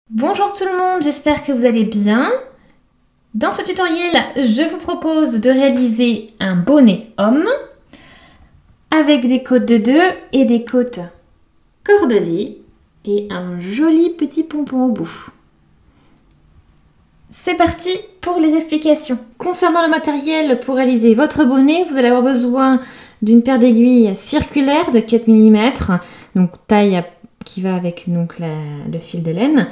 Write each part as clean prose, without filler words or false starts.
Bonjour tout le monde, j'espère que vous allez bien. Dans ce tutoriel, je vous propose de réaliser un bonnet homme avec des côtes de 2 et des côtes cordelées et un joli petit pompon au bout. C'est parti pour les explications. Concernant le matériel pour réaliser votre bonnet, vous allez avoir besoin d'une paire d'aiguilles circulaires de 4 mm, donc taille qui va avec le fil de laine.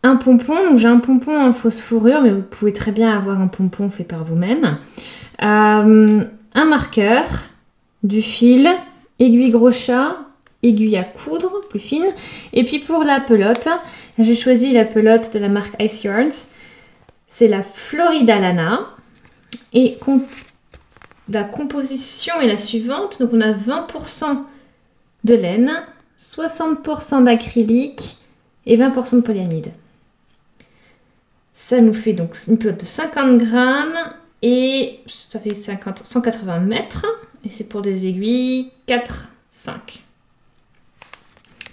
Un pompon, donc j'ai un pompon en fausse fourrure, mais vous pouvez très bien avoir un pompon fait par vous-même. Un marqueur, du fil, aiguille gros chat, aiguille à coudre, plus fine. Et puis pour la pelote, j'ai choisi la pelote de la marque Ice Yarns. C'est la Florida Lana. Et la composition est la suivante. Donc on a 20% de laine, 60% d'acrylique et 20% de polyamide. Ça nous fait donc une pelote de 50 grammes et ça fait 180 mètres. Et c'est pour des aiguilles 4-5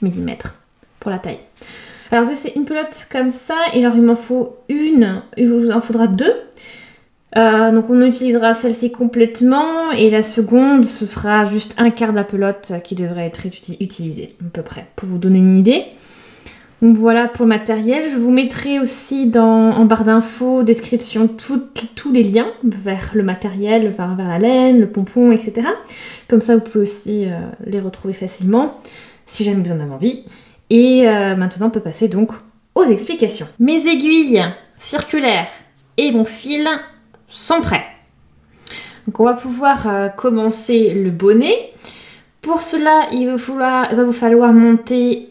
mm pour la taille. Alors c'est une pelote comme ça, et alors il m'en faut une, il vous en faudra deux. Donc on utilisera celle-ci complètement et la seconde ce sera juste un quart de la pelote qui devrait être utilisée à peu près pour vous donner une idée. Donc voilà pour le matériel. Je vous mettrai aussi en barre d'infos, description, tous les liens vers le matériel, vers la laine, le pompon, etc. Comme ça vous pouvez aussi les retrouver facilement si jamais vous en avez envie. Et maintenant on peut passer donc aux explications. Mes aiguilles circulaires et mon fil sont prêts. Donc on va pouvoir commencer le bonnet. Pour cela, il va vous falloir monter,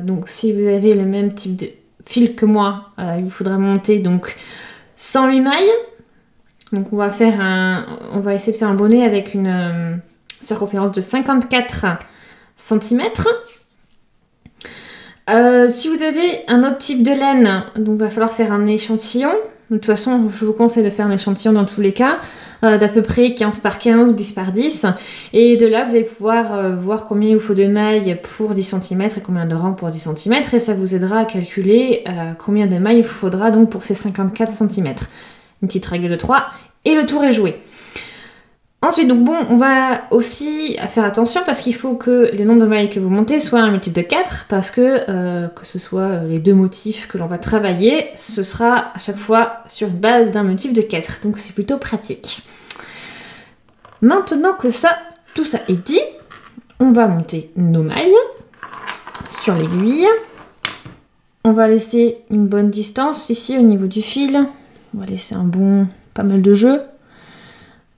donc si vous avez le même type de fil que moi, il vous faudra monter donc 108 mailles. Donc on va essayer de faire un bonnet avec une circonférence de 54 cm. Si vous avez un autre type de laine, donc il va falloir faire un échantillon. De toute façon, je vous conseille de faire un échantillon dans tous les cas, d'à peu près 15 par 15 ou 10 par 10. Et de là, vous allez pouvoir voir combien il vous faut de mailles pour 10 cm et combien de rangs pour 10 cm. Et ça vous aidera à calculer combien de mailles il vous faudra donc pour ces 54 cm. Une petite règle de 3 et le tour est joué. Ensuite, donc bon, on va aussi faire attention parce qu'il faut que les nombres de mailles que vous montez soient un multiple de 4 parce que ce soit les deux motifs que l'on va travailler, ce sera à chaque fois sur base d'un multiple de 4. Donc c'est plutôt pratique. Maintenant que tout ça est dit, on va monter nos mailles sur l'aiguille. On va laisser une bonne distance ici au niveau du fil. On va laisser pas mal de jeu,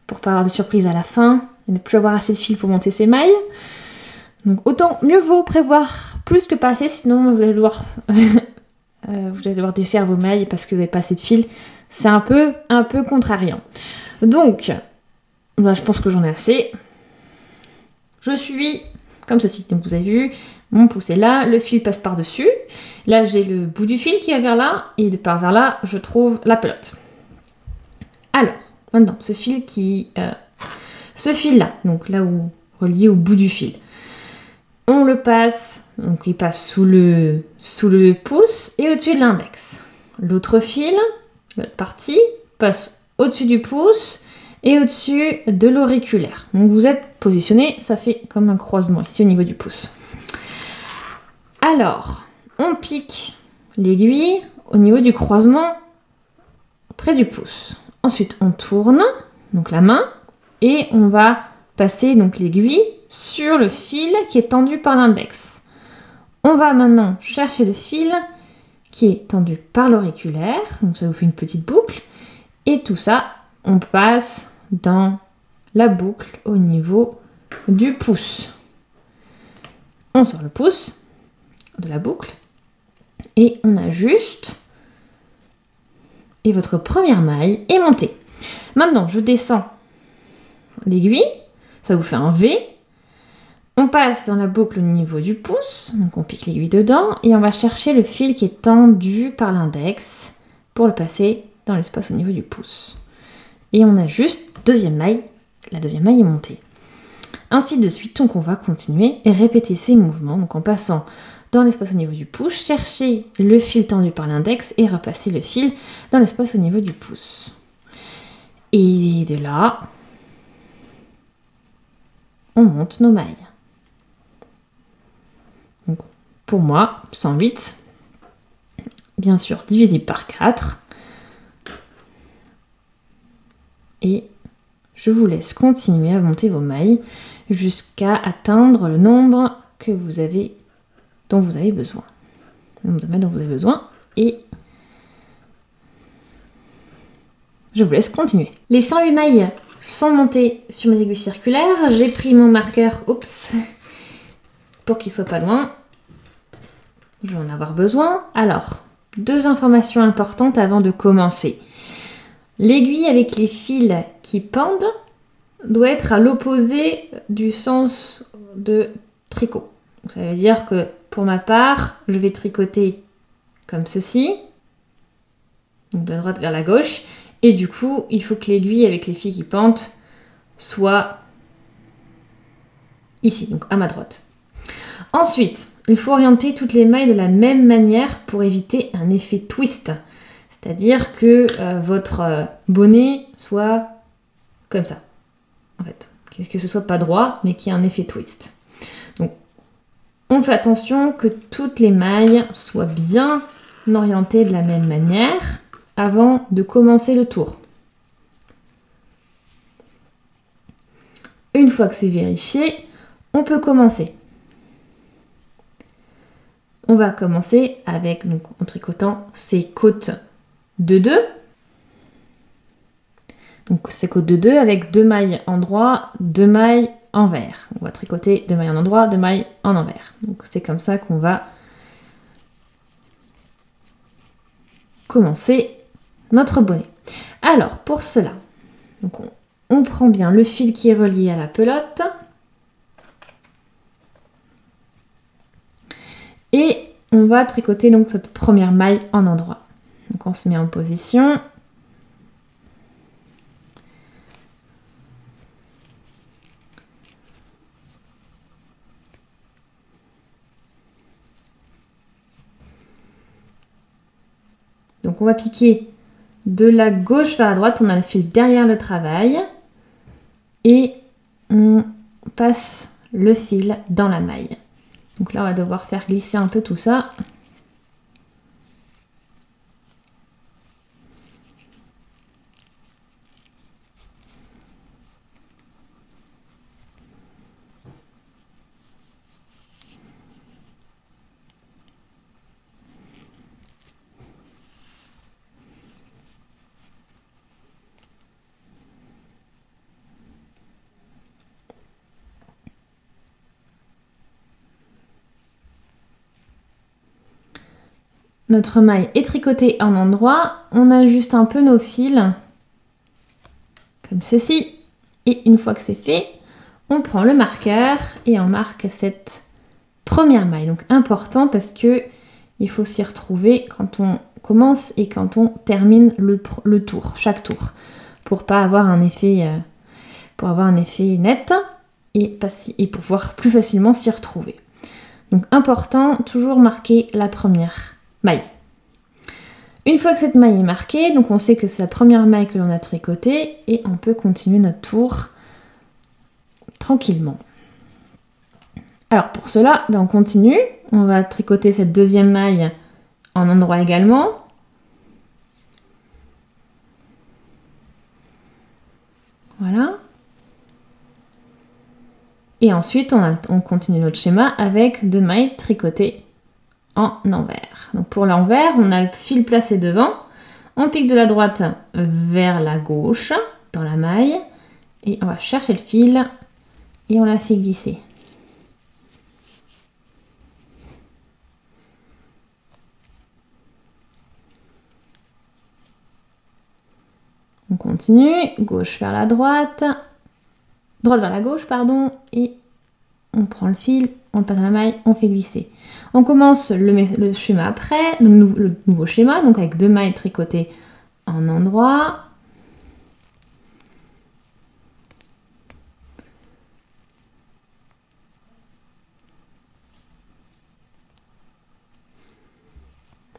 pour pas avoir de surprise à la fin et ne plus avoir assez de fil pour monter ses mailles. Donc autant mieux vaut prévoir plus que pas assez, sinon vous allez devoir, défaire vos mailles parce que vous n'avez pas assez de fil. C'est un peu contrariant. Donc, je pense que j'en ai assez. Je suis comme ceci, donc vous avez vu, mon pouce est là, le fil passe par-dessus. Là j'ai le bout du fil qui va vers là, et de par vers là, je trouve la pelote. Alors, maintenant, ce fil-là, donc là où relié au bout du fil, on le passe, donc il passe sous le pouce et au-dessus de l'index. L'autre fil, l'autre partie, passe au-dessus du pouce et au-dessus de l'auriculaire. Donc vous êtes positionné, ça fait comme un croisement ici au niveau du pouce. Alors, on pique l'aiguille au niveau du croisement près du pouce. Ensuite, on tourne donc la main et on va passer donc l'aiguille sur le fil qui est tendu par l'index. On va maintenant chercher le fil qui est tendu par l'auriculaire, donc ça vous fait une petite boucle. Et tout ça, on passe dans la boucle au niveau du pouce. On sort le pouce de la boucle et on ajuste. Et votre première maille est montée. Maintenant, je descends l'aiguille, ça vous fait un V. On passe dans la boucle au niveau du pouce, donc on pique l'aiguille dedans, et on va chercher le fil qui est tendu par l'index pour le passer dans l'espace au niveau du pouce. Et on ajuste, deuxième maille, la deuxième maille est montée. Ainsi de suite, donc on va continuer et répéter ces mouvements, donc en passant dans l'espace au niveau du pouce, chercher le fil tendu par l'index et repasser le fil dans l'espace au niveau du pouce. Et de là, on monte nos mailles. Donc, pour moi, 108, bien sûr, divisible par 4. Et je vous laisse continuer à monter vos mailles jusqu'à atteindre le nombre dont vous avez besoin. Le nombre de mailles dont vous avez besoin. Et je vous laisse continuer. Les 108 mailles sont montées sur mes aiguilles circulaires. J'ai pris mon marqueur, pour qu'il soit pas loin. Je vais en avoir besoin. Alors, 2 informations importantes avant de commencer. L'aiguille avec les fils qui pendent doit être à l'opposé du sens de tricot. Donc, ça veut dire que pour ma part, je vais tricoter comme ceci, donc de la droite vers la gauche, et du coup, il faut que l'aiguille avec les fils qui pendent soit ici, donc à ma droite. Ensuite, il faut orienter toutes les mailles de la même manière pour éviter un effet twist. C'est-à-dire que votre bonnet soit comme ça, en fait. Que ce soit pas droit, mais qu'il y ait un effet twist. Donc, on fait attention que toutes les mailles soient bien orientées de la même manière avant de commencer le tour. Une fois que c'est vérifié, on peut commencer. On va commencer avec, donc, en tricotant ces côtes de 2. Donc ces côtes de 2 avec 2 mailles en droit, 2 mailles envers. On va tricoter 2 mailles en endroit, 2 mailles en envers. Donc c'est comme ça qu'on va commencer notre bonnet. Alors pour cela, donc on prend bien le fil qui est relié à la pelote. Et on va tricoter donc cette première maille en endroit. Donc on se met en position. Donc on va piquer de la gauche vers la droite, on a le fil derrière le travail et on passe le fil dans la maille. Donc là on va devoir faire glisser un peu tout ça. Notre maille est tricotée en endroit, on ajuste un peu nos fils, comme ceci, et une fois que c'est fait, on prend le marqueur et on marque cette première maille. Donc important parce que il faut s'y retrouver quand on commence et quand on termine le tour, chaque tour, pour pas avoir un effet, net et pour pouvoir plus facilement s'y retrouver. Donc important, toujours marquer la première maille. Une fois que cette maille est marquée, donc on sait que c'est la première maille que l'on a tricotée et on peut continuer notre tour tranquillement. Alors pour cela, on continue. On va tricoter cette deuxième maille en endroit également. Voilà. Et ensuite, on continue notre schéma avec 2 mailles tricotées en envers. Donc pour l'envers, on a le fil placé devant. On pique de la droite vers la gauche dans la maille. Et on va chercher le fil et on la fait glisser. On continue, gauche vers la droite vers la gauche, pardon, et on prend le fil, on le passe dans la maille, on fait glisser. On commence le schéma après, le nouveau schéma, donc avec 2 mailles tricotées en endroit.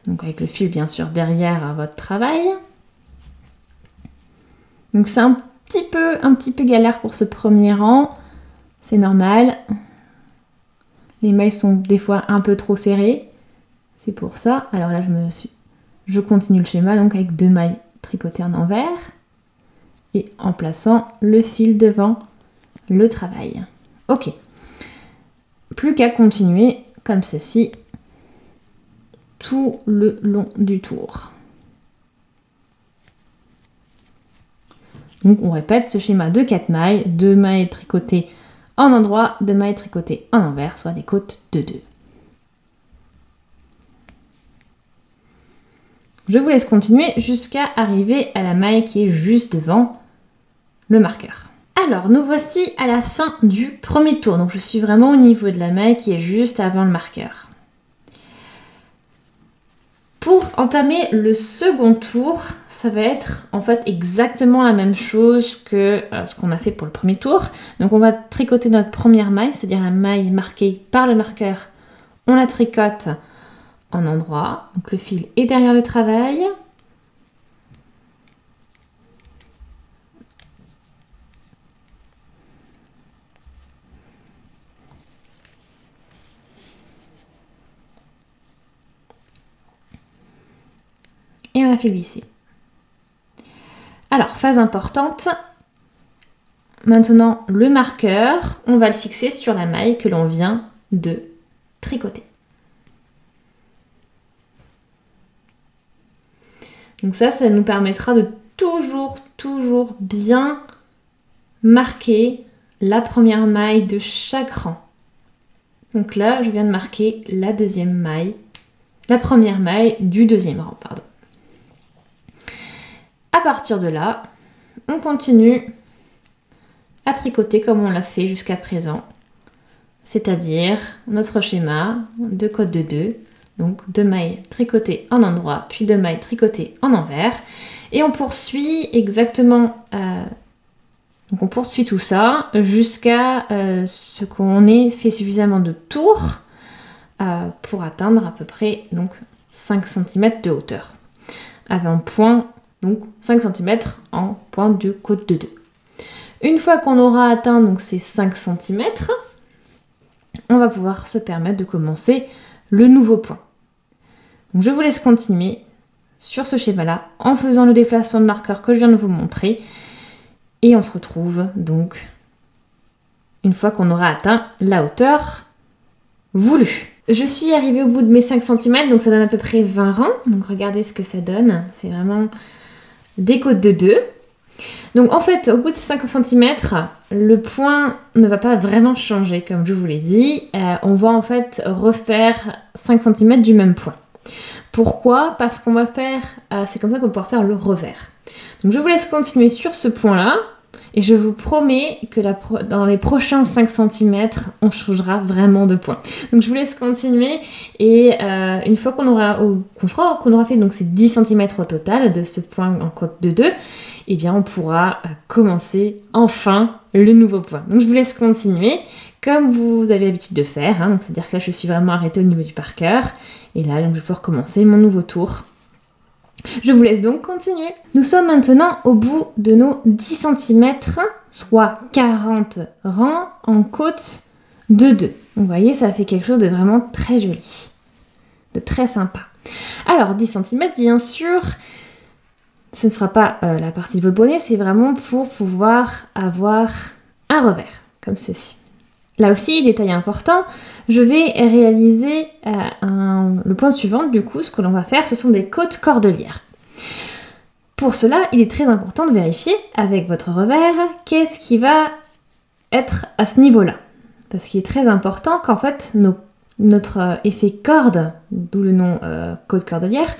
Donc avec le fil bien sûr derrière votre travail. Donc c'est un petit peu galère pour ce premier rang, c'est normal. Les mailles sont des fois un peu trop serrées, c'est pour ça. Alors là je continue le schéma donc avec 2 mailles tricotées en envers et en plaçant le fil devant le travail. Ok, plus qu'à continuer comme ceci tout le long du tour. Donc on répète ce schéma de 4 mailles, 2 mailles tricotées en endroit, 2 mailles tricotées en envers, soit des côtes de 2. Je vous laisse continuer jusqu'à arriver à la maille qui est juste devant le marqueur. Alors nous voici à la fin du premier tour, donc je suis vraiment au niveau de la maille qui est juste avant le marqueur. Pour entamer le second tour, ça va être en fait exactement la même chose que ce qu'on a fait pour le premier tour. Donc on va tricoter notre première maille, c'est-à-dire la maille marquée par le marqueur. On la tricote en endroit, donc le fil est derrière le travail. Et on la fait glisser. Alors, phase importante, maintenant le marqueur, on va le fixer sur la maille que l'on vient de tricoter. Donc ça nous permettra de toujours bien marquer la première maille de chaque rang. Donc là, je viens de marquer la deuxième maille, la première maille du deuxième rang, pardon. À partir de là, on continue à tricoter comme on l'a fait jusqu'à présent, c'est-à-dire notre schéma de côte de 2, donc 2 mailles tricotées en endroit, puis 2 mailles tricotées en envers, et on poursuit exactement, donc on poursuit tout ça jusqu'à ce qu'on ait fait suffisamment de tours pour atteindre à peu près donc 5 cm de hauteur, avec un point. Donc 5 cm en pointe de côte de 2. Une fois qu'on aura atteint donc ces 5 cm, on va pouvoir se permettre de commencer le nouveau point. Donc je vous laisse continuer sur ce schéma-là en faisant le déplacement de marqueur que je viens de vous montrer. Et on se retrouve donc une fois qu'on aura atteint la hauteur voulue. Je suis arrivée au bout de mes 5 cm, donc ça donne à peu près 20 rangs. Donc regardez ce que ça donne, c'est vraiment des côtes de 2. Donc en fait, au bout de ces 5 cm, le point ne va pas vraiment changer, comme je vous l'ai dit. On va en fait refaire 5 cm du même point. Pourquoi? Parce qu'on va faire, c'est comme ça qu'on va pouvoir faire le revers. Donc je vous laisse continuer sur ce point-là. Et je vous promets que dans les prochains 5 cm, on changera vraiment de point. Donc je vous laisse continuer et une fois qu'on aura fait donc ces 10 cm au total de ce point en côte de 2, eh bien on pourra commencer enfin le nouveau point. Donc je vous laisse continuer comme vous avez l'habitude de faire. Donc c'est-à-dire que là je suis vraiment arrêtée au niveau du marqueur. Et là donc, je vais pouvoir commencer mon nouveau tour. Je vous laisse donc continuer. Nous sommes maintenant au bout de nos 10 cm, soit 40 rangs en côte de 2. Donc vous voyez, ça fait quelque chose de vraiment très joli, de très sympa. Alors 10 cm, bien sûr, ce ne sera pas la partie de votre bonnet, c'est vraiment pour pouvoir avoir un revers, comme ceci. Là aussi, détail important, je vais réaliser le point suivant. Du coup, ce que l'on va faire, ce sont des côtes cordelières. Pour cela, il est très important de vérifier avec votre revers qu'est-ce qui va être à ce niveau-là. Parce qu'il est très important qu'en fait, notre effet corde, d'où le nom côte cordelière,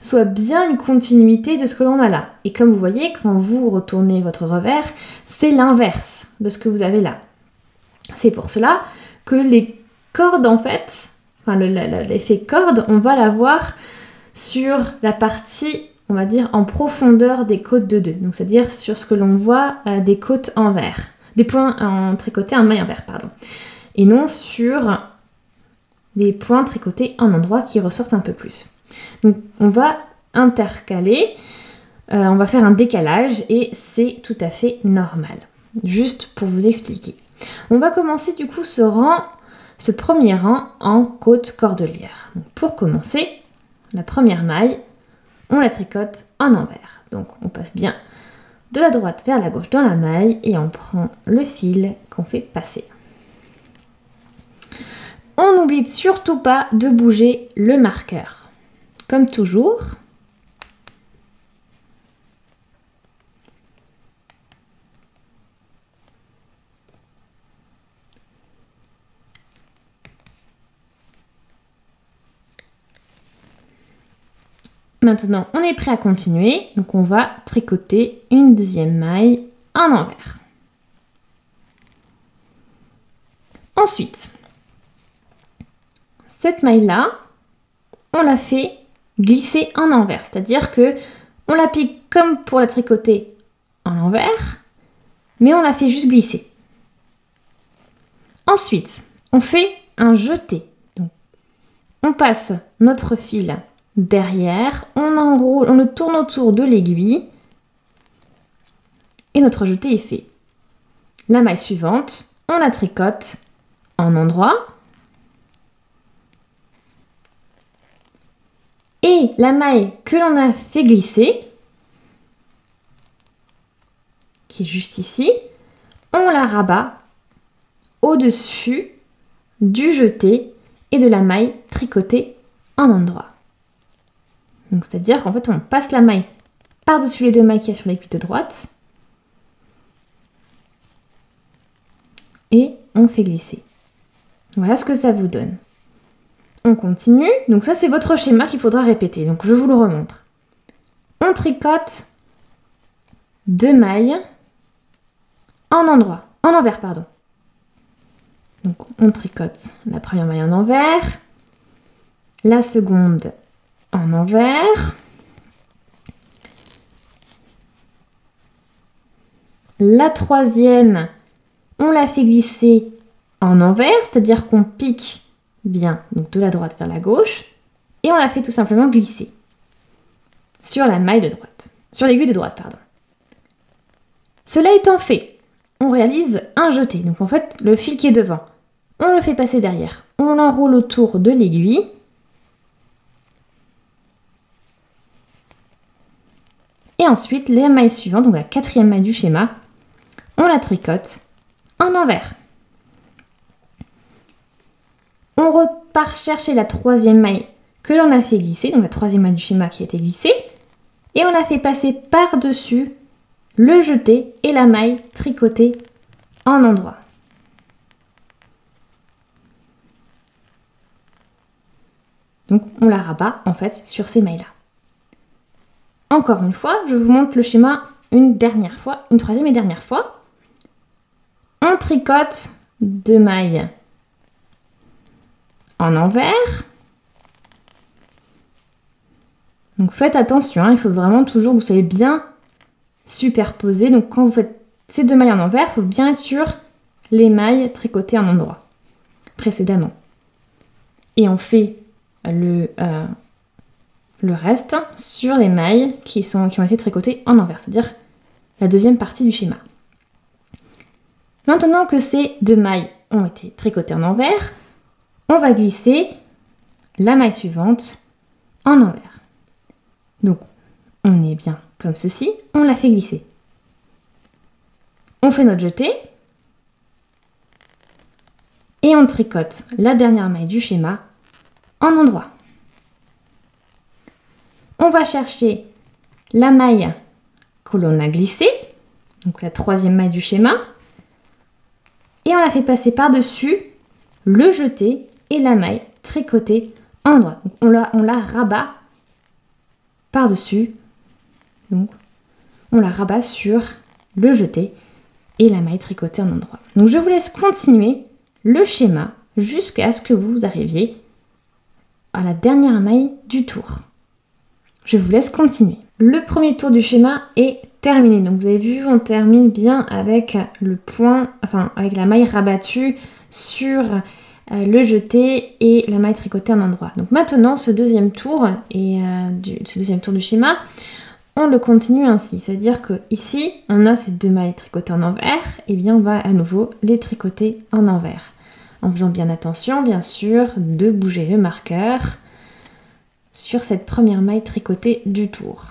soit bien une continuité de ce que l'on a là. Et comme vous voyez, quand vous retournez votre revers, c'est l'inverse de ce que vous avez là. C'est pour cela que les cordes, en fait, enfin l'effet corde, on va l'avoir sur la partie, on va dire, en profondeur des côtes de 2. Donc c'est-à-dire sur ce que l'on voit des côtes envers, des points en tricoté en maille envers, pardon. Et non sur des points tricotés en endroit qui ressortent un peu plus. Donc on va intercaler, on va faire un décalage et c'est tout à fait normal. Juste pour vous expliquer. On va commencer du coup ce premier rang en côte cordelière. Donc, pour commencer, la première maille, on la tricote en envers. Donc on passe bien de la droite vers la gauche dans la maille et on prend le fil qu'on fait passer. On n'oublie surtout pas de bouger le marqueur. Comme toujours. Maintenant, on est prêt à continuer. Donc, on va tricoter une deuxième maille en envers. Ensuite, cette maille-là, on la fait glisser en envers. C'est-à-dire que on la pique comme pour la tricoter en envers, mais on la fait juste glisser. Ensuite, on fait un jeté. Donc, on passe notre fil derrière, on enroule, on le tourne autour de l'aiguille et notre jeté est fait. La maille suivante, on la tricote en endroit et la maille que l'on a fait glisser, qui est juste ici, on la rabat au-dessus du jeté et de la maille tricotée en endroit. Donc c'est-à-dire qu'en fait on passe la maille par-dessus les deux mailles qu'il y a sur l'aiguille de droite et on fait glisser. Voilà ce que ça vous donne. On continue. Donc ça c'est votre schéma qu'il faudra répéter. Donc je vous le remontre. On tricote deux mailles en envers pardon. Donc on tricote la première maille en envers, la seconde en envers, la troisième, on la fait glisser en envers, c'est-à-dire qu'on pique bien donc de la droite vers la gauche, et on la fait tout simplement glisser sur la maille de droite, sur l'aiguille de droite, pardon. Cela étant fait, on réalise un jeté. Donc en fait, le fil qui est devant, on le fait passer derrière, on l'enroule autour de l'aiguille. Et ensuite, la maille suivante, donc la quatrième maille du schéma, on la tricote en envers. On repart chercher la troisième maille que l'on a fait glisser, donc la troisième maille du schéma qui a été glissée, et on la fait passer par-dessus le jeté et la maille tricotée en endroit. Donc on la rabat en fait sur ces mailles-là. Encore une fois, je vous montre le schéma une dernière fois, une troisième et dernière fois. On tricote deux mailles en envers. Donc faites attention, hein, il faut vraiment toujours que vous soyez bien superposé. Donc quand vous faites ces deux mailles en envers, il faut bien être sur les mailles tricotées en endroit précédemment. Et on fait le reste sur les mailles qui ont été tricotées en envers, c'est-à-dire la deuxième partie du schéma. Maintenant que ces deux mailles ont été tricotées en envers, on va glisser la maille suivante en envers. Donc, on est bien comme ceci, on la fait glisser. On fait notre jeté et on tricote la dernière maille du schéma en endroit. On va chercher la maille que l'on a glissée, donc la troisième maille du schéma, et on la fait passer par-dessus le jeté et la maille tricotée en endroit. Donc on la rabat par-dessus, donc on la rabat sur le jeté et la maille tricotée en endroit. Donc je vous laisse continuer le schéma jusqu'à ce que vous arriviez à la dernière maille du tour. Je vous laisse continuer. Le premier tour du schéma est terminé. Donc vous avez vu, on termine bien avec le point, enfin avec la maille rabattue sur le jeté et la maille tricotée en endroit. Donc maintenant, ce deuxième tour du schéma, on le continue ainsi. C'est-à-dire que ici, on a ces 2 mailles tricotées en envers, et bien on va à nouveau les tricoter en envers. En faisant bien attention, bien sûr, de bouger le marqueur sur cette première maille tricotée du tour.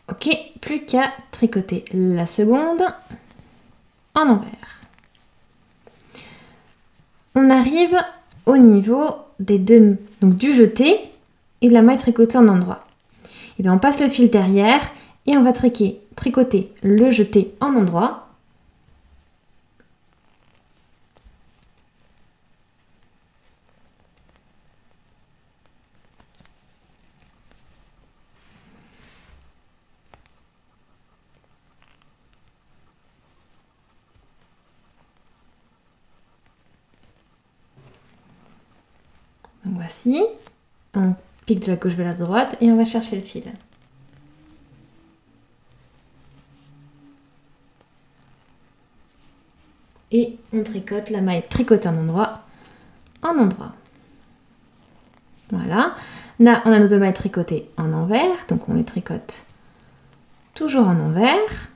Ok, plus qu'à tricoter la seconde en envers. On arrive au niveau des deux, donc du jeté et de la maille tricotée en endroit. Et bien on passe le fil derrière et on va tricoter le jeté en endroit. Donc voici, on pique de la gauche vers la droite et on va chercher le fil. Et on tricote la maille tricotée en endroit en endroit. Voilà, là on a nos 2 mailles tricotées en envers, donc on les tricote toujours en envers.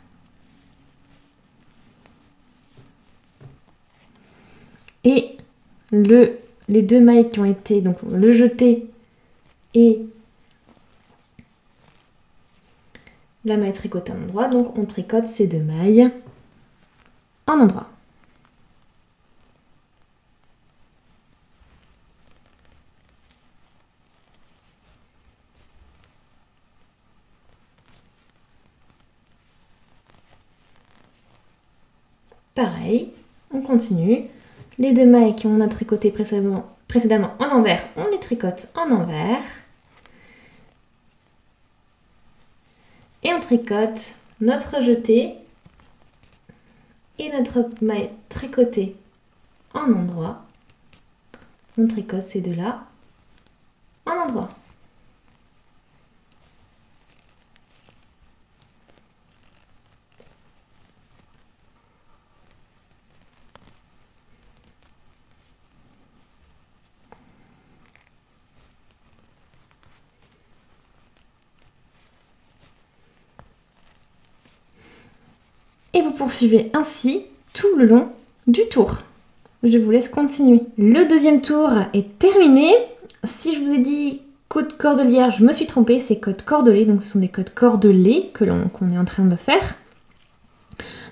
Et les 2 mailles qui ont été, donc le jeté et la maille tricotée en endroit, donc on tricote ces 2 mailles en endroit. Pareil, on continue. Les 2 mailles qu'on a tricotées précédemment en envers, on les tricote en envers. Et on tricote notre jeté et notre maille tricotée en endroit. On tricote ces 2-là en endroit. Et vous poursuivez ainsi tout le long du tour. Je vous laisse continuer. Le deuxième tour est terminé. Si je vous ai dit côte cordelière, je me suis trompée, c'est côte cordelée, donc ce sont des côtes cordelées qu'on est en train de faire.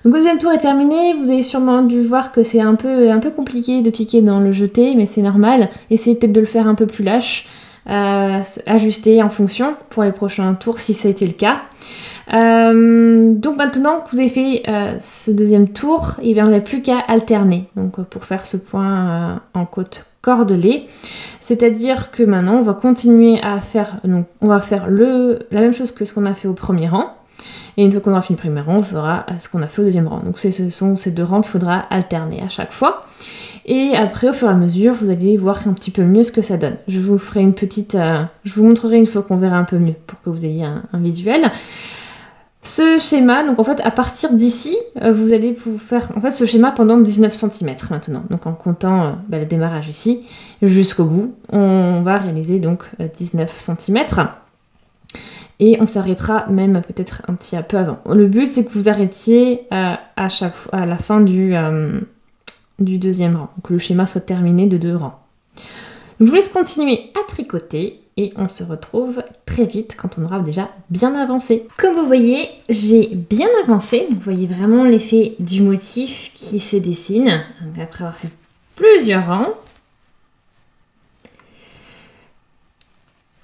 Donc le deuxième tour est terminé, vous avez sûrement dû voir que c'est un peu compliqué de piquer dans le jeté, mais c'est normal. Essayez peut-être de le faire un peu plus lâche, ajuster en fonction pour les prochains tours si ça a été le cas. Donc maintenant que vous avez fait ce deuxième tour, et bien, vous n'avez plus qu'à alterner donc, pour faire ce point en côte cordelée. C'est-à-dire que maintenant on va continuer à faire, donc, on va faire la même chose que ce qu'on a fait au premier rang. Et une fois qu'on aura fini le premier rang, on fera ce qu'on a fait au deuxième rang. Donc ce sont ces 2 rangs qu'il faudra alterner à chaque fois. Et après, au fur et à mesure, vous allez voir un petit peu mieux ce que ça donne. Je vous ferai une petite... je vous montrerai une fois qu'on verra un peu mieux pour que vous ayez un visuel. Ce schéma, donc en fait, à partir d'ici, vous allez vous faire en fait ce schéma pendant 19 cm maintenant. Donc en comptant le démarrage ici jusqu'au bout, on va réaliser donc 19 cm. Et on s'arrêtera même peut-être un petit peu avant. Le but, c'est que vous arrêtiez à la fin du deuxième rang. Donc le schéma soit terminé de 2 rangs. Donc, je vous laisse continuer à tricoter et on se retrouve très vite quand on aura déjà bien avancé. Comme vous voyez, j'ai bien avancé. Vous voyez vraiment l'effet du motif qui se dessine. Donc, après avoir fait plusieurs rangs.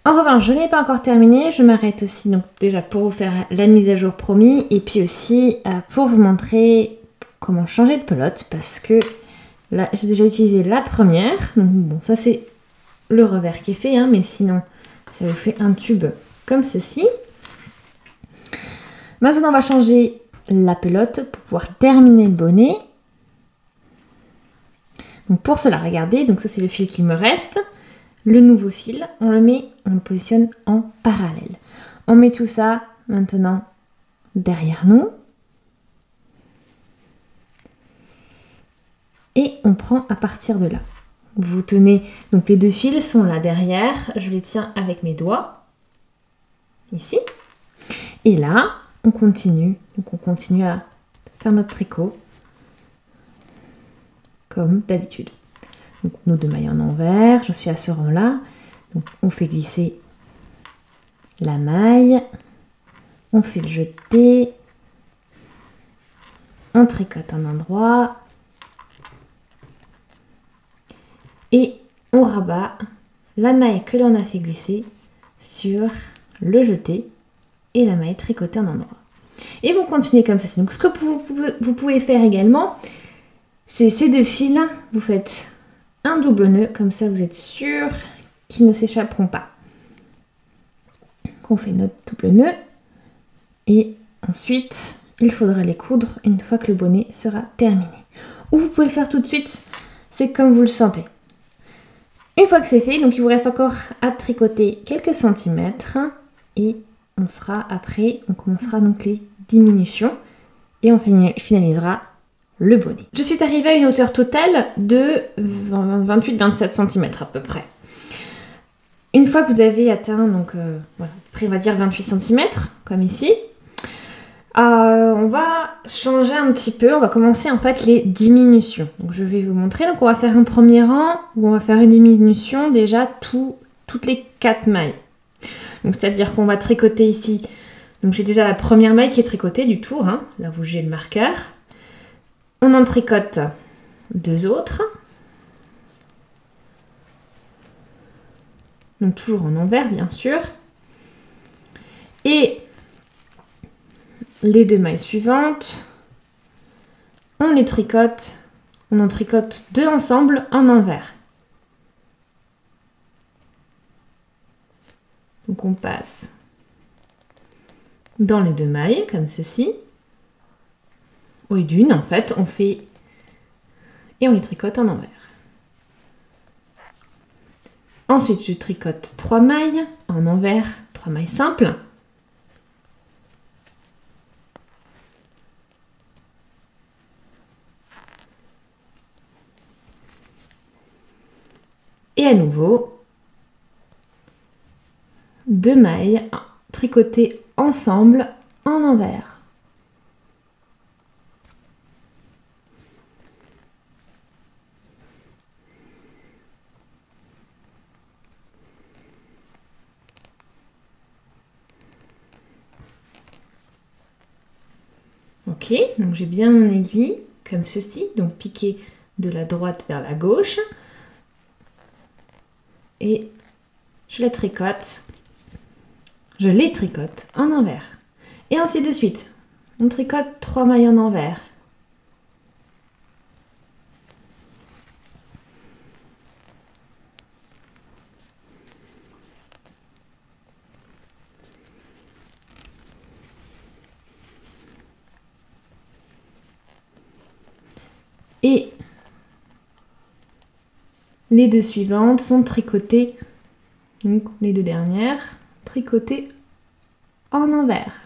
En revanche, je n'ai pas encore terminé, je m'arrête aussi donc déjà pour vous faire la mise à jour promis et puis aussi pour vous montrer comment changer de pelote parce que là j'ai déjà utilisé la première, donc bon ça c'est le revers qui est fait hein, mais sinon ça vous fait un tube comme ceci. Maintenant on va changer la pelote pour pouvoir terminer le bonnet. Donc pour cela, regardez, donc ça c'est le fil qu'il me reste. Le nouveau fil, on le positionne en parallèle. On met tout ça maintenant derrière nous. Et on prend à partir de là. Vous tenez, donc les deux fils sont là derrière, je les tiens avec mes doigts, ici. Et là, on continue, donc on continue à faire notre tricot, comme d'habitude. Donc nos deux mailles en envers, je suis à ce rang-là, donc on fait glisser la maille, on fait le jeté, on tricote un endroit, et on rabat la maille que l'on a fait glisser sur le jeté et la maille tricotée en endroit. Et vous continuez comme ceci. Donc ce que vous pouvez faire également, c'est ces deux fils, vous faites un double nœud, comme ça vous êtes sûr qu'ils ne s'échapperont pas. Donc on fait notre double nœud et ensuite il faudra les coudre une fois que le bonnet sera terminé. Ou vous pouvez le faire tout de suite, c'est comme vous le sentez. Une fois que c'est fait, donc il vous reste encore à tricoter quelques centimètres et on commencera donc les diminutions et on finalisera le bonnet. Je suis arrivée à une hauteur totale de 28-27 cm à peu près. Une fois que vous avez atteint, donc voilà, après on va dire 28 cm, comme ici, on va changer un petit peu, on va commencer en fait les diminutions. Donc je vais vous montrer, donc on va faire un premier rang où on va faire une diminution déjà toutes les 4 mailles. Donc c'est-à-dire qu'on va tricoter ici, donc j'ai déjà la première maille qui est tricotée du tour, hein, là où j'ai le marqueur. On en tricote 2 autres. Donc toujours en envers bien sûr. Et les 2 mailles suivantes, on les tricote, on en tricote 2 ensemble en envers. Donc on passe dans les 2 mailles comme ceci. Oui, d'une en fait, on fait et on les tricote en envers. Ensuite, je tricote 3 mailles en envers, 3 mailles simples. Et à nouveau, 2 mailles tricotées ensemble en envers. Ok, donc j'ai bien mon aiguille, comme ceci, donc piqué de la droite vers la gauche. Et je les tricote en envers. Et ainsi de suite. On tricote 3 mailles en envers. Et les 2 suivantes sont tricotées, donc les 2 dernières, tricotées en envers.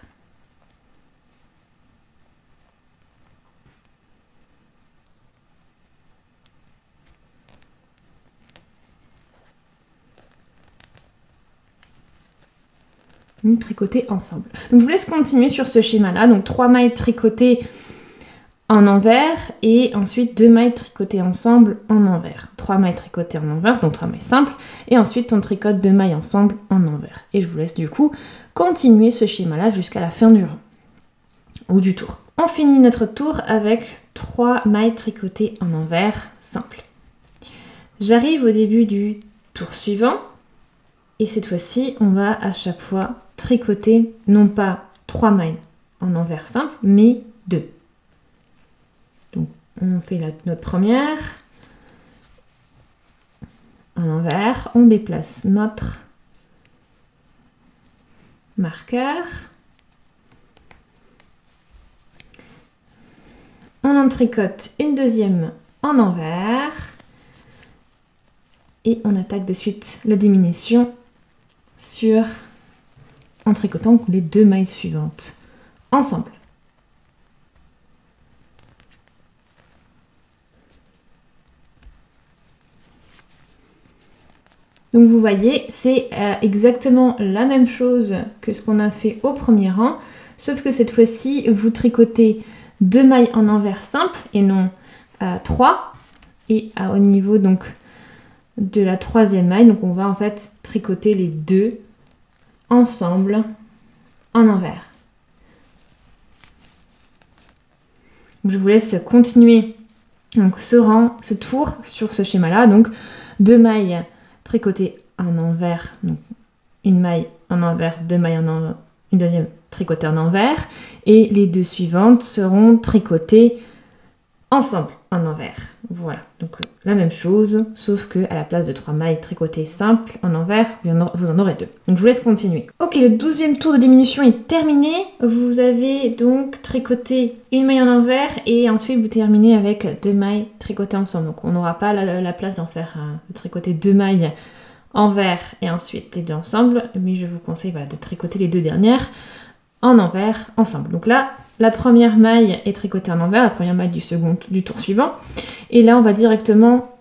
Donc tricotées ensemble. Donc je vous laisse continuer sur ce schéma-là. Donc 3 mailles tricotées en envers et ensuite 2 mailles tricotées ensemble en envers. 3 mailles tricotées en envers, donc 3 mailles simples, et ensuite on tricote 2 mailles ensemble en envers. Et je vous laisse du coup continuer ce schéma-là jusqu'à la fin du rang ou du tour. On finit notre tour avec 3 mailles tricotées en envers simples. J'arrive au début du tour suivant et cette fois-ci on va à chaque fois tricoter non pas 3 mailles en envers simple mais 2. Donc on fait notre première en envers, on déplace notre marqueur on en tricote une deuxième en envers et on attaque de suite la diminution en tricotant les 2 mailles suivantes ensemble. Donc vous voyez, c'est exactement la même chose que ce qu'on a fait au premier rang, sauf que cette fois-ci, vous tricotez 2 mailles en envers simple et non 3. Et au niveau donc de la 3e maille, donc on va en fait tricoter les 2 ensemble en envers. Donc je vous laisse continuer donc ce tour sur ce schéma-là. Donc 2 mailles tricotées en envers, donc une maille en envers, 2 mailles en envers, une deuxième tricotée en envers, et les 2 suivantes seront tricotées ensemble en envers. Voilà, donc la même chose, sauf que à la place de 3 mailles tricotées simples en envers, vous en aurez 2. Donc je vous laisse continuer. Ok, le 12e tour de diminution est terminé. Vous avez donc tricoté une maille en envers et ensuite vous terminez avec 2 mailles tricotées ensemble. Donc on n'aura pas la place d'en faire de tricoter 2 mailles envers et ensuite les 2 ensemble, mais je vous conseille de tricoter les 2 dernières en envers ensemble. Donc là, la première maille est tricotée en envers, la première maille du tour suivant. Et là, on va directement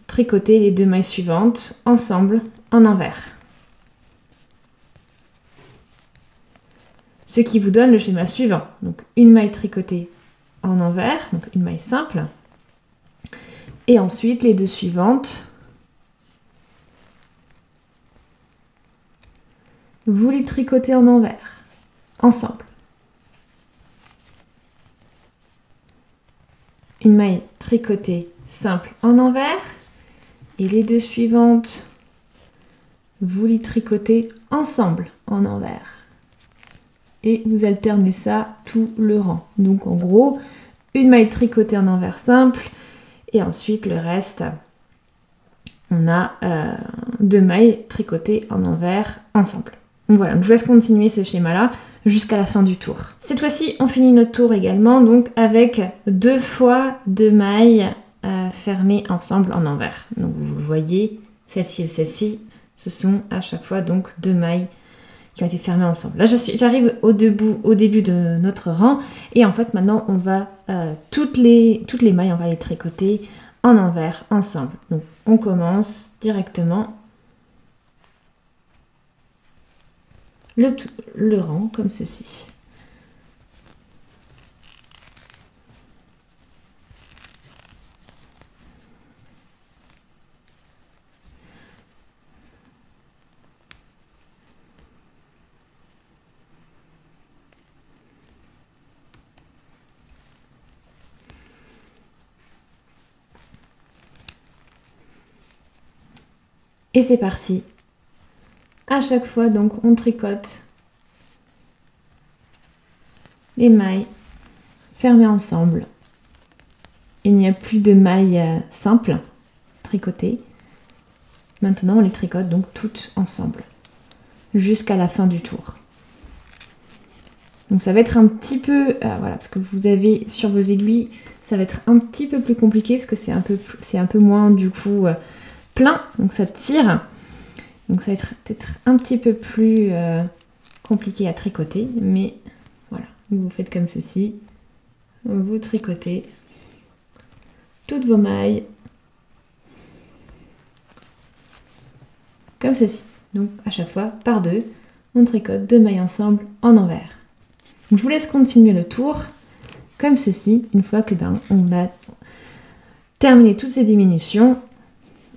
tricoter les 2 mailles suivantes ensemble en envers. Ce qui vous donne le schéma suivant. Donc une maille tricotée en envers, donc une maille simple. Et ensuite, les 2 suivantes, vous les tricotez en envers, ensemble. Une maille tricotée simple en envers et les 2 suivantes, vous les tricotez ensemble en envers. Et vous alternez ça tout le rang. Donc en gros, une maille tricotée en envers simple et ensuite le reste, on a 2 mailles tricotées en envers ensemble. Donc voilà, donc je laisse continuer ce schéma-là jusqu'à la fin du tour. Cette fois-ci, on finit notre tour également, donc avec 2 fois 2 mailles fermées ensemble en envers. Donc vous voyez, celle-ci et celle-ci, ce sont à chaque fois donc 2 mailles qui ont été fermées ensemble. Là, j'arrive au début de notre rang, et en fait, maintenant, on va toutes les mailles, on va les tricoter en envers ensemble. Donc on commence directement le rang comme ceci. Et c'est parti. À chaque fois, donc, on tricote les mailles fermées ensemble. Il n'y a plus de mailles simples tricotées. Maintenant, on les tricote donc toutes ensemble jusqu'à la fin du tour. Donc ça va être un petit peu, voilà, parce que vous avez sur vos aiguilles, ça va être un petit peu plus compliqué parce que c'est un peu moins du coup plein, donc ça tire. Donc ça va être peut-être un petit peu plus compliqué à tricoter, mais voilà, vous faites comme ceci, vous tricotez toutes vos mailles comme ceci. Donc à chaque fois, par 2, on tricote 2 mailles ensemble en envers. Donc, je vous laisse continuer le tour comme ceci. Une fois que on a terminé toutes ces diminutions,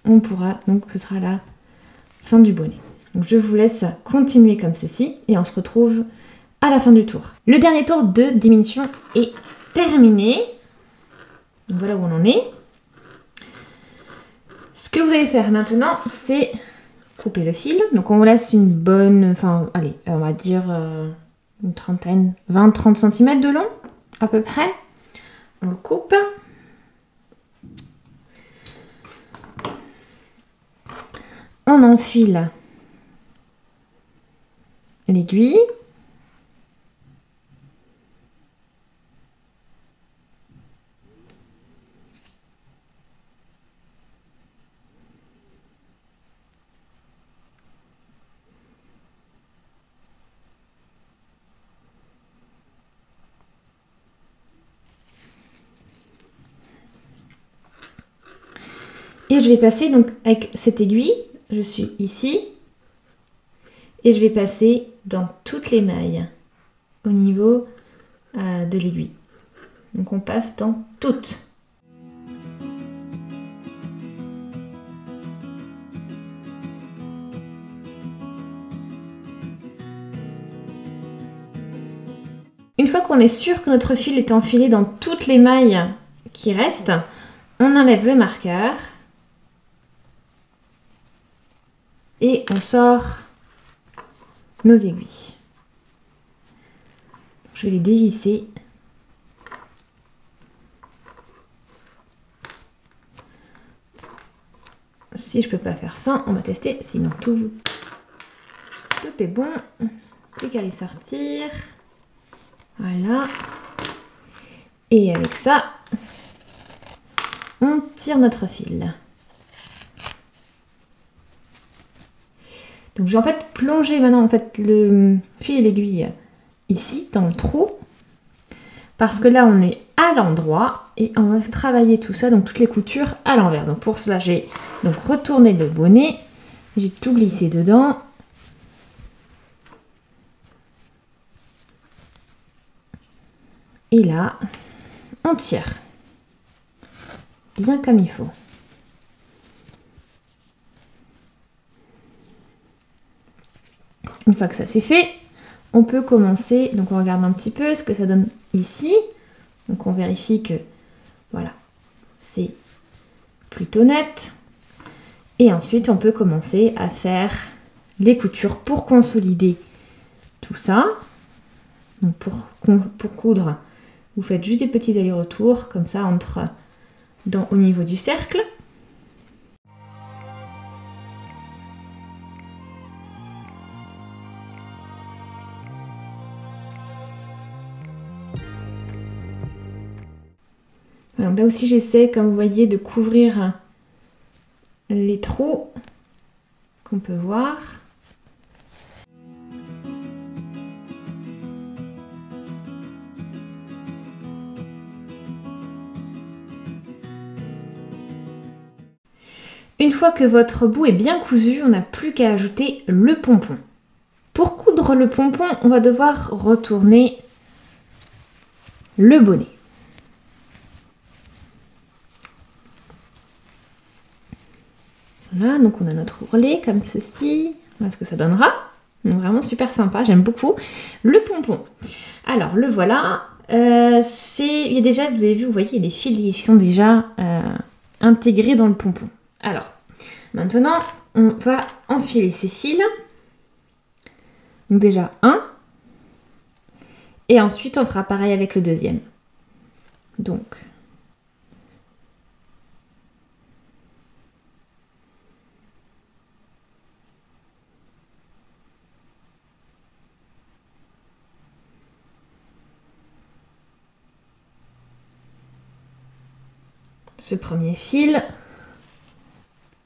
on pourra, donc ce sera la fin du bonnet. Donc je vous laisse continuer comme ceci et on se retrouve à la fin du tour. Le dernier tour de diminution est terminé. Donc voilà où on en est. Ce que vous allez faire maintenant, c'est couper le fil. Donc on vous laisse une bonne, enfin allez, on va dire une trentaine, 20-30 cm de long à peu près. On le coupe. On enfile l'aiguille. Et je vais passer donc avec cette aiguille, je suis ici, et je vais passer dans toutes les mailles au niveau de l'aiguille. Donc on passe dans toutes. Une fois qu'on est sûr que notre fil est enfilé dans toutes les mailles qui restent, on enlève le marqueur et on sort nos aiguilles. Je vais les dévisser. Si je peux pas faire ça, on va tester, sinon tout est bon. Plus qu'à les sortir. Voilà. Et avec ça, on tire notre fil. Donc je vais en fait plonger maintenant en fait le fil et l'aiguille ici dans le trou. Parce que là on est à l'endroit et on va travailler tout ça, donc toutes les coutures à l'envers. Donc pour cela j'ai donc retourné le bonnet, j'ai tout glissé dedans. Et là, on tire bien comme il faut. Une fois que ça c'est fait, on peut commencer. Donc on regarde un petit peu ce que ça donne ici. Donc on vérifie que voilà, c'est plutôt net. Et ensuite on peut commencer à faire les coutures pour consolider tout ça. Donc pour coudre, vous faites juste des petits allers-retours comme ça au niveau du cercle. Donc là aussi j'essaie, comme vous voyez, de couvrir les trous qu'on peut voir. Une fois que votre bout est bien cousu, on n'a plus qu'à ajouter le pompon. Pour coudre le pompon, on va devoir retourner le bonnet. Voilà, donc on a notre ourlet comme ceci. Voilà ce que ça donnera. Donc vraiment super sympa, j'aime beaucoup. Le pompon. Alors le voilà. Il y a déjà, vous avez vu, vous voyez, il y a des fils qui sont déjà intégrés dans le pompon. Alors, maintenant, on va enfiler ces fils. Donc déjà un. Et ensuite, on fera pareil avec le deuxième. Donc, ce premier fil,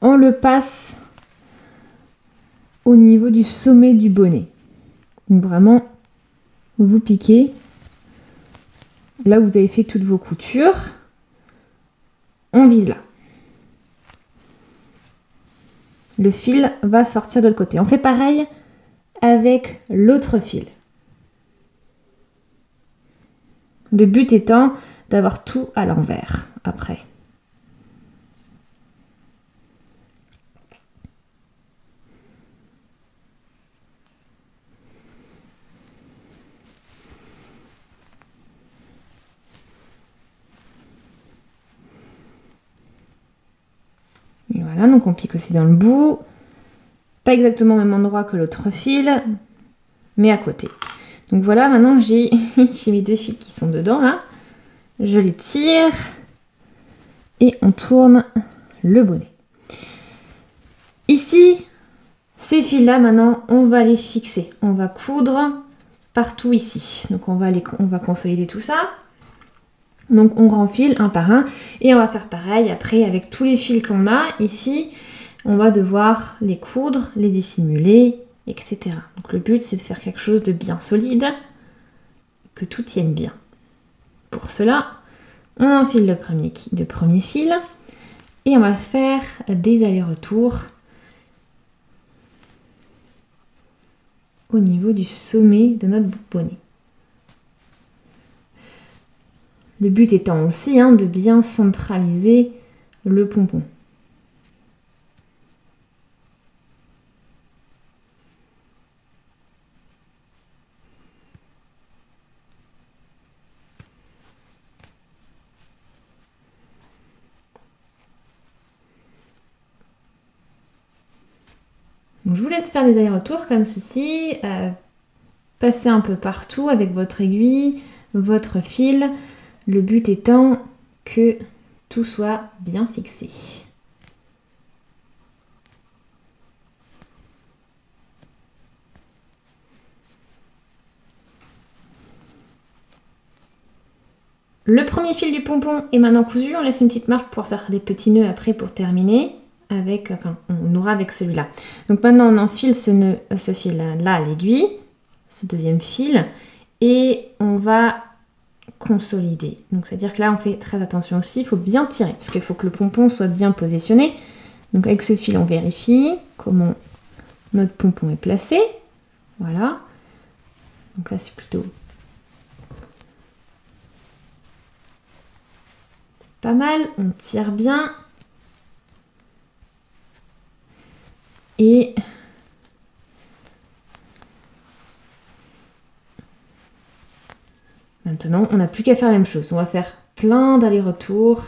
on le passe au niveau du sommet du bonnet. Donc vraiment, vous piquez là où vous avez fait toutes vos coutures, on vise là. Le fil va sortir de l'autre côté. On fait pareil avec l'autre fil. Le but étant d'avoir tout à l'envers après. Et voilà, donc on pique aussi dans le bout. Pas exactement au même endroit que l'autre fil, mais à côté. Donc voilà, maintenant j'ai mes deux fils qui sont dedans là. Je les tire et on tourne le bonnet. Ici, ces fils là maintenant, on va les fixer. On va coudre partout ici. Donc on va consolider tout ça. Donc on renfile un par un et on va faire pareil après avec tous les fils qu'on a ici. On va devoir les coudre, les dissimuler, etc. Donc le but c'est de faire quelque chose de bien solide, que tout tienne bien. Pour cela, on enfile le premier fil Et on va faire des allers-retours au niveau du sommet de notre bonnet. Le but étant aussi de bien centraliser le pompon. Donc, je vous laisse faire des allers-retours comme ceci, passer un peu partout avec votre aiguille, votre fil, le but étant que tout soit bien fixé. Le premier fil du pompon est maintenant cousu, on laisse une petite marge pour pouvoir faire des petits nœuds après pour terminer. On aura avec celui-là. Donc maintenant on enfile ce fil-là à l'aiguille, ce deuxième fil, et on va consolider. Donc c'est-à-dire que là on fait très attention aussi, il faut bien tirer, parce qu'il faut que le pompon soit bien positionné. Donc avec ce fil on vérifie comment notre pompon est placé. Voilà. Donc là c'est plutôt pas mal, on tire bien. Et maintenant, on n'a plus qu'à faire la même chose. On va faire plein d'allers-retours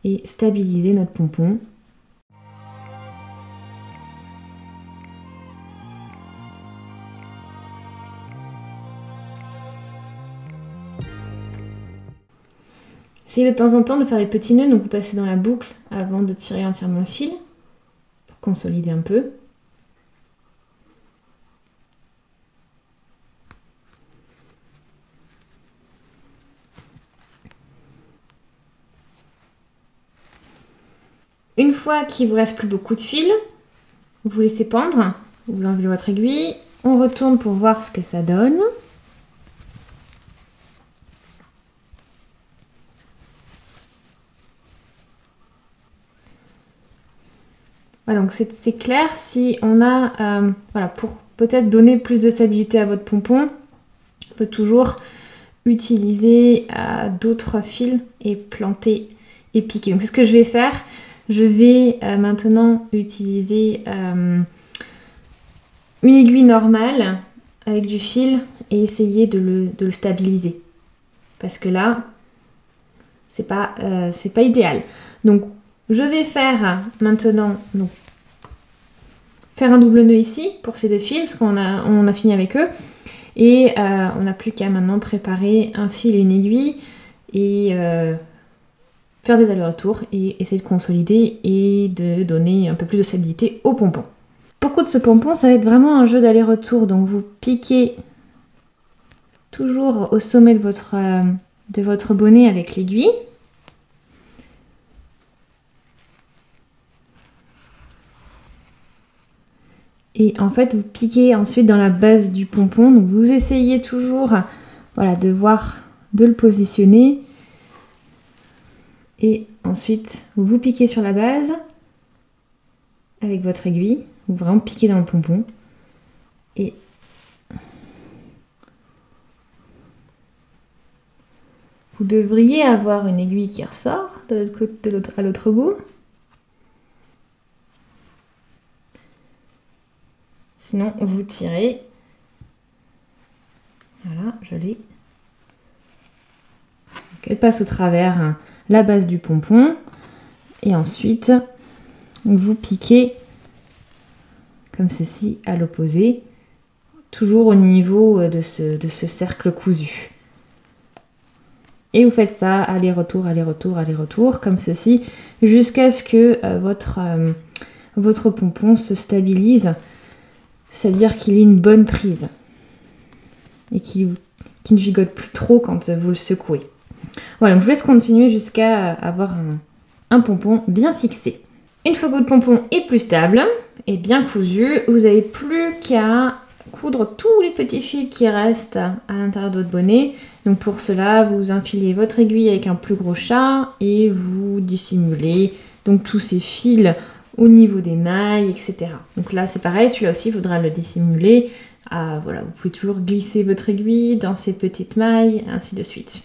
et stabiliser notre pompon. Essayez de temps en temps de faire des petits nœuds, donc vous passez dans la boucle avant de tirer entièrement le fil pour consolider un peu. Une fois qu'il vous reste plus beaucoup de fil, vous laissez pendre, vous enlevez votre aiguille, on retourne pour voir ce que ça donne. Voilà, donc c'est clair, si on a, voilà, pour peut-être donner plus de stabilité à votre pompon, on peut toujours utiliser d'autres fils et planter et piquer. Donc c'est ce que je vais faire. Je vais maintenant utiliser une aiguille normale avec du fil et essayer de le stabiliser. Parce que là, c'est pas idéal. Donc je vais faire maintenant faire un double nœud ici pour ces deux fils, parce qu'on a fini avec eux. Et on n'a plus qu'à maintenant préparer un fil et une aiguille et faire des allers-retours et essayer de consolider et de donner un peu plus de stabilité au pompon. Pour coudre ce pompon, ça va être vraiment un jeu d'aller-retour. Donc vous piquez toujours au sommet de votre bonnet avec l'aiguille. Et en fait, vous piquez ensuite dans la base du pompon. Donc vous essayez toujours, voilà, de le positionner. Et ensuite, vous piquez sur la base avec votre aiguille. Vous vraiment piquez dans le pompon. Et vous devriez avoir une aiguille qui ressort à l'autre bout. Sinon, vous tirez. Voilà, je l'ai. Elle passe au travers la base du pompon. Et ensuite, vous piquez comme ceci à l'opposé. Toujours au niveau de ce cercle cousu. Et vous faites ça, aller-retour, aller-retour, aller-retour, comme ceci, jusqu'à ce que votre pompon se stabilise. C'est-à-dire qu'il ait une bonne prise et qu'il ne gigote plus trop quand vous le secouez. Voilà, donc je vous laisse continuer jusqu'à avoir un pompon bien fixé. Une fois que votre pompon est plus stable et bien cousu, vous n'avez plus qu'à coudre tous les petits fils qui restent à l'intérieur de votre bonnet. Donc pour cela, vous enfilez votre aiguille avec un plus gros chat et vous dissimulez donc tous ces fils au niveau des mailles, etc. Donc là c'est pareil, celui-là aussi il faudra le dissimuler. Voilà, vous pouvez toujours glisser votre aiguille dans ces petites mailles, ainsi de suite.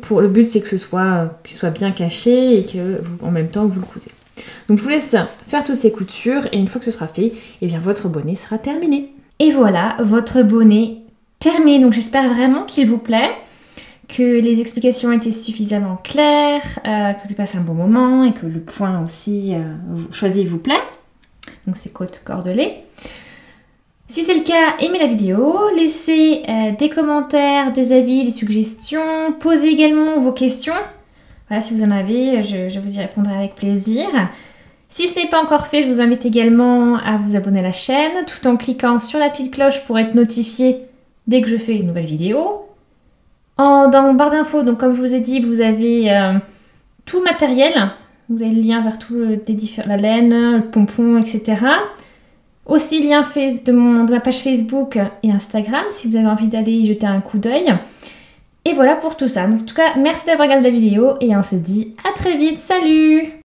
Le but c'est que qu'il soit bien caché et que en même temps vous le cousez. Donc je vous laisse faire toutes ces coutures et une fois que ce sera fait, eh bien votre bonnet sera terminé. Et voilà, votre bonnet terminé. Donc j'espère vraiment qu'il vous plaît, que les explications étaient suffisamment claires, que vous avez passé un bon moment et que le point aussi choisi vous plaît. Donc c'est côte cordelée. Si c'est le cas, aimez la vidéo, laissez des commentaires, des avis, des suggestions, posez également vos questions. Voilà, si vous en avez, je vous y répondrai avec plaisir. Si ce n'est pas encore fait, je vous invite également à vous abonner à la chaîne, tout en cliquant sur la petite cloche pour être notifié dès que je fais une nouvelle vidéo. Dans la barre d'infos, donc comme je vous ai dit, vous avez tout le matériel. Vous avez le lien vers la laine, le pompon, etc. Aussi lien de ma page Facebook et Instagram si vous avez envie d'aller y jeter un coup d'œil. Et voilà pour tout ça. Donc, en tout cas, merci d'avoir regardé la vidéo et on se dit à très vite. Salut!